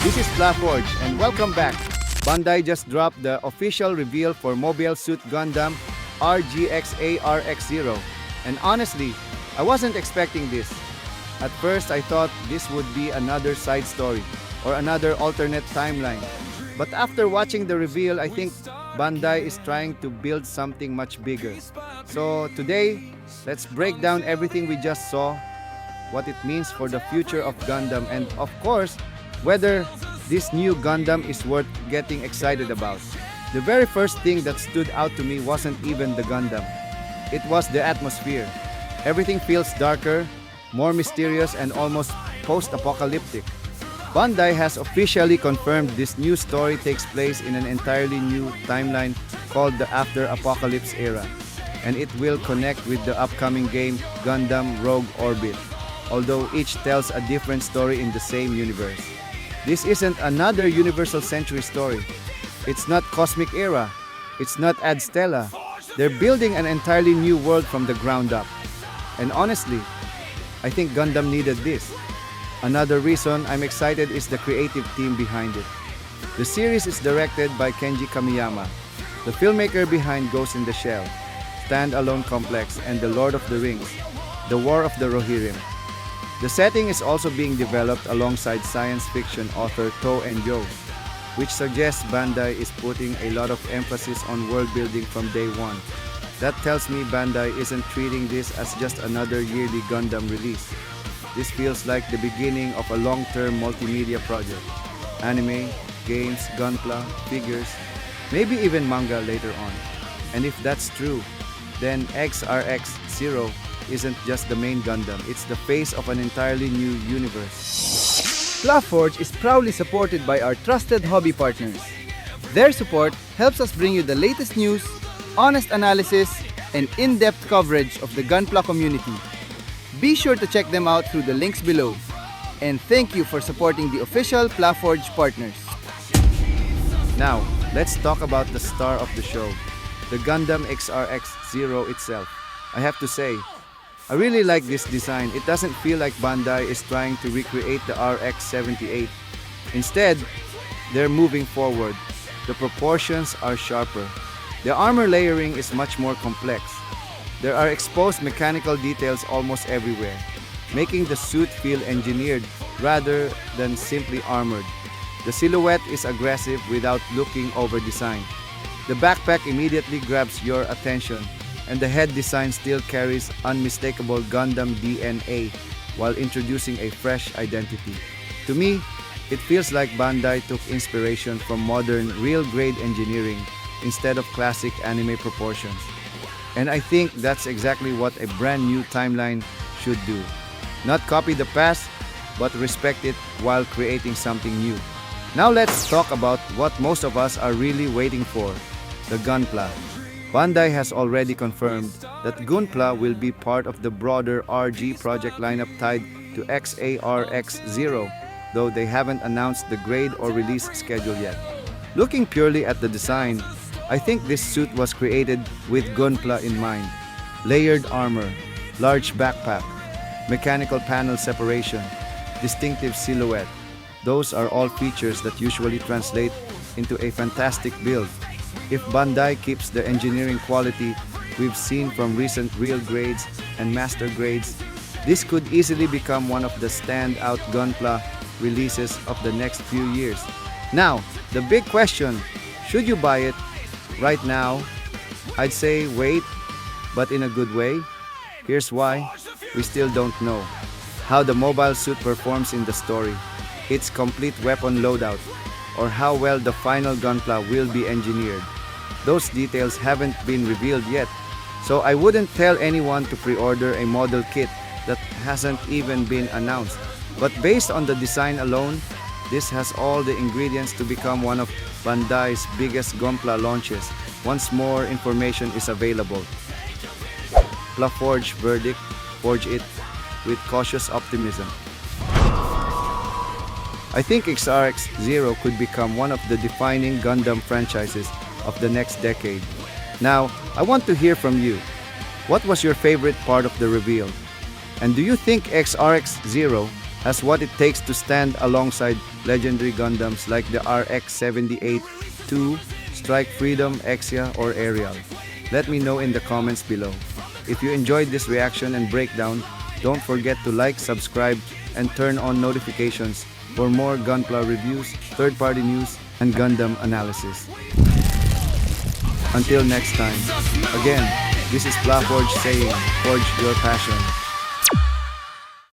This is PlaForge and welcome back. Bandai just dropped the official reveal for Mobile Suit Gundam RGX ARX0. And honestly, I wasn't expecting this. At first, I thought this would be another side story or another alternate timeline. But after watching the reveal, I think Bandai is trying to build something much bigger. So today, let's break down everything we just saw, what it means for the future of Gundam, and of course, whether this new Gundam is worth getting excited about. The very first thing that stood out to me wasn't even the Gundam. It was the atmosphere. Everything feels darker, more mysterious, and almost post-apocalyptic. Bandai has officially confirmed this new story takes place in an entirely new timeline called the After Apocalypse Era, and it will connect with the upcoming game Gundam Rogue Orbit, although each tells a different story in the same universe. This isn't another Universal Century story. It's not Cosmic Era. It's not Ad Stella. They're building an entirely new world from the ground up. And honestly, I think Gundam needed this. Another reason I'm excited is the creative team behind it. The series is directed by Kenji Kamiyama, the filmmaker behind Ghost in the Shell, Stand-Alone Complex, and The Lord of the Rings, The War of the Rohirrim. The setting is also being developed alongside science fiction author To and Yo, which suggests Bandai is putting a lot of emphasis on world building from day one. That tells me Bandai isn't treating this as just another yearly Gundam release. This feels like the beginning of a long-term multimedia project. Anime, games, Gunpla, figures, maybe even manga later on. And if that's true, then XARX-ZERO isn't just the main Gundam, it's the face of an entirely new universe. PlaForge is proudly supported by our trusted hobby partners. Their support helps us bring you the latest news, honest analysis, and in-depth coverage of the Gunpla community. Be sure to check them out through the links below. And thank you for supporting the official PlaForge partners. Now, let's talk about the star of the show, the Gundam XARX-ZERO itself. I have to say, I really like this design. It doesn't feel like Bandai is trying to recreate the RX-78. Instead, they're moving forward. The proportions are sharper. The armor layering is much more complex. There are exposed mechanical details almost everywhere, making the suit feel engineered rather than simply armored. The silhouette is aggressive without looking over-designed. The backpack immediately grabs your attention, and the head design still carries unmistakable Gundam DNA while introducing a fresh identity. To me, it feels like Bandai took inspiration from modern, real-grade engineering instead of classic anime proportions. And I think that's exactly what a brand new timeline should do. Not copy the past, but respect it while creating something new. Now let's talk about what most of us are really waiting for, the Gunpla. Bandai has already confirmed that Gunpla will be part of the broader RG project lineup tied to XARX-ZERO, though they haven't announced the grade or release schedule yet. Looking purely at the design, I think this suit was created with Gunpla in mind. Layered armor, large backpack, mechanical panel separation, distinctive silhouette. Those are all features that usually translate into a fantastic build. If Bandai keeps the engineering quality we've seen from recent real grades and master grades, this could easily become one of the standout Gunpla releases of the next few years. Now, the big question, should you buy it? Right now, I'd say wait, but in a good way. Here's why. We still don't know how the mobile suit performs in the story, its complete weapon loadout, or how well the final Gunpla will be engineered. Those details haven't been revealed yet, so I wouldn't tell anyone to pre-order a model kit that hasn't even been announced. But based on the design alone, this has all the ingredients to become one of Bandai's biggest Gunpla launches once more information is available. PlaForge Verdict, forge it with cautious optimism. I think XARX-ZERO could become one of the defining Gundam franchises of the next decade. Now, I want to hear from you. What was your favorite part of the reveal? And do you think XARX-ZERO has what it takes to stand alongside legendary Gundams like the RX-78-2, Strike Freedom, Exia, or Ariel? Let me know in the comments below. If you enjoyed this reaction and breakdown, don't forget to like, subscribe, and turn on notifications for more Gunpla reviews, third-party news, and Gundam analysis. Until next time, again, this is PlaForge saying, forge your passion.